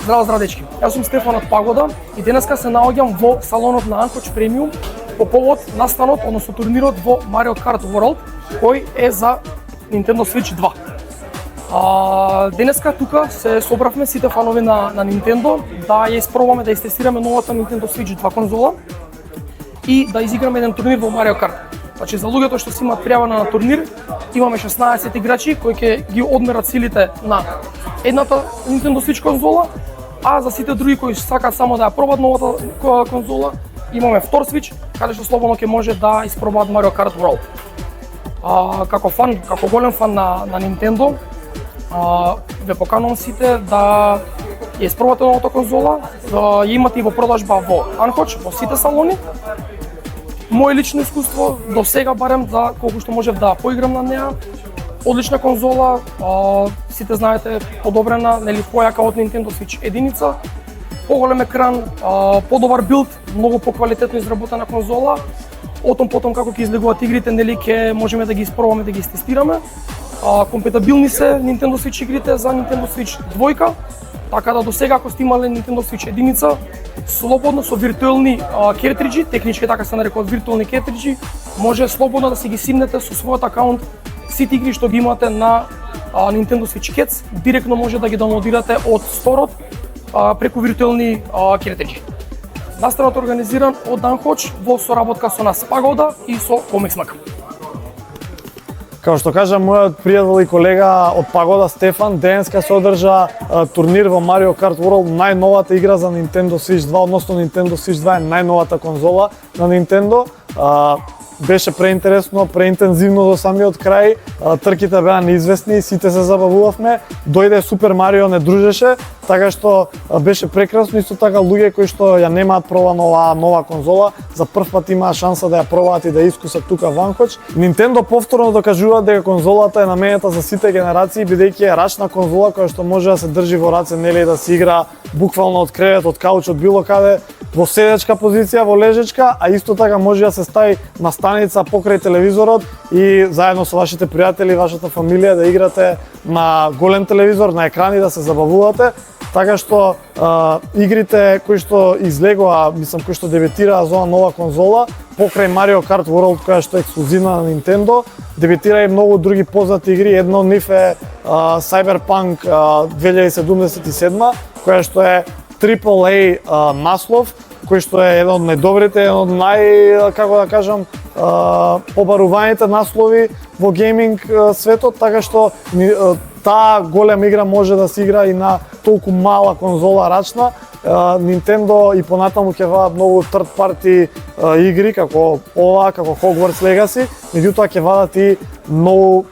Здраво дечки. Јас сум Стефан од Пагода и денеска се наоѓам во салонот на Анкоч Премиум по повод настанот, односно турнирот во Mario Kart World, кој е за Nintendo Switch 2. Денеска тука се собравме сите фанови на Nintendo да ја испробаме, да истестираме новата Nintendo Switch 2 конзола и да изиграме еден турнир во Mario Kart. Значи за луѓето што си имаат пријавено на турнир, имаме 16 играчи кои ќе ги одмерат силите на едната Nintendo Switch конзола, а за сите други кои сакаат само да ја пробат новата конзола, имаме втор Switch, каде што слободно ќе може да испробаат Mario Kart World. Како голем фан на Nintendo, ве поканувам сите да ја испробате новата конзола, ја имате и во продажба во Анкоч, во сите салони. Моје лично искуство до сега барем за колку што можев да поиграм на неа. Одлична конзола, сите знаете, подобрена, нели појака од Nintendo Switch единица, поголем екран, подобар билд, многу поквалитетно изработена конзола. Потом како ќе излегуваат игрите, нели ќе можеме да ги испробаме, да ги тестираме. Компатибилни се Nintendo Switch игрите за Nintendo Switch 2, така да до сега ако сте имале Nintendo Switch единица, слободно со виртуелни кертриџи, технички така се нарекуваат виртуелни кертриџи, може слободно да си ги симнете со својот акаунт сите игри што ги имате на Nintendo Switch Kids, директно може да ги даунлодирате од сторот преку виртуелни кертриџи. Настанот организиран од Анкоч во соработка со нас Пагода и со Комиксмак. Како што кажа мојот пријател и колега од Пагода Стефан, денеска се одржа турнир во Mario Kart World, најновата игра за Nintendo Switch 2, односно Nintendo Switch 2 е најновата конзола на Nintendo. Беше преинтересно, преинтензивно до самиот крај, трките беа неизвестни, сите се забавувавме, дојде Супер Марио, не дружеше, така што беше прекрасно. Исто така луѓе кои што ја немаат пробано оваа нова конзола, за прв пат имаа шанса да ја пробаат и да искусат тука во Анкоч. Nintendo повторно докажува дека конзолата е наменета за сите генерации, бидејќи е рачна конзола која што може да се држи во раце, нели да се игра буквално од кревет, од кауч, од било каде, во седечка позиција, во лежечка, а исто така може да се стави на станица покрај телевизорот и заедно со вашите пријатели, вашата фамилија да играте на голем телевизор, на екрани, да се забавувате. Така што игрите кои што излегоа, кои што дебютираа за оваа нова конзола, покрај Mario Kart World која што е ексклузивна на Nintendo, дебютира и многу други познати игри. Една од нив е Cyberpunk 2077, која што е AAA наслов, кој што е еден од најдобрите, еден од како да кажам, побаруваните наслови во гейминг светот, така што таа голема игра може да се игра и на толку мала конзола рачна. Nintendo и понатаму ќе ваат многу third party игри како ова, како Hogwarts Legacy, меѓутоа ќе вадат и многу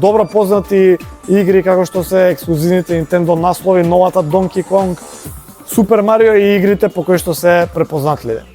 добро познати игри како што се ексклузивните Nintendo наслови, новата Donkey Kong, Super Mario и игрите по кои што се препознатливи.